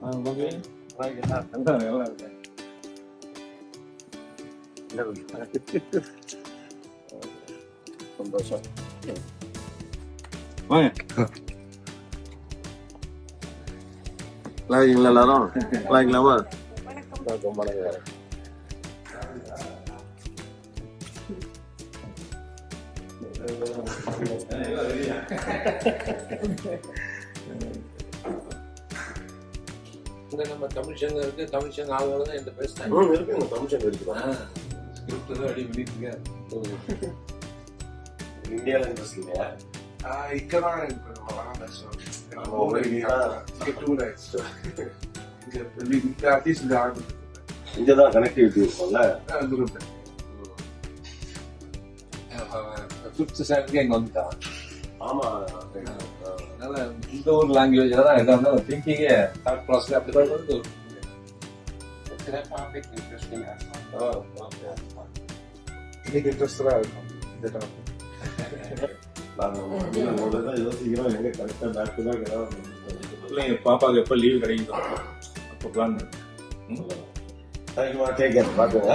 நல்லா இருக்கேன். சந்தோஷம். வாங்க. நல்லா இருக்கீங்களா எல்லாரும்? நல்லா இருக்கலாமா? நம்ம தமிழ் சங்கம் இருக்கு. தமிழ் சங்கம் ஆளுநர் தான் எந்த பேசுறாங்க இருக்குங்க. தமிழ் சங்கம் இருக்குதான். அடி பண்ணிட்டு இந்தியாவில் இன்ட்ரெஸ்ட் இல்லையா? இக்கதான் இங்கதான் கனெக்டிவிட்டி இருக்கும்ல. எங்க வந்துட்டான். ஆமா. அதனால இந்த ஒரு லாங்குவேஜ்ல தான் எதா இருந்தாலும் திங்கிங்கே தாட் ப்ராசஸ் அப்படிதான் வருது. இன்னைக்கு இன்ட்ரெஸ்டா இருக்கும் இந்த டாபிக். யோசிக்கிறோம் எங்க கரெக்டா பேக் டு பேக் ஏதாவது பிள்ளைங்க பாப்பாவுக்கு எப்ப லீவ் கிடைக்குதோ அப்போ பிளான் தேங்க்யூமா. Take care. பாத்துங்க.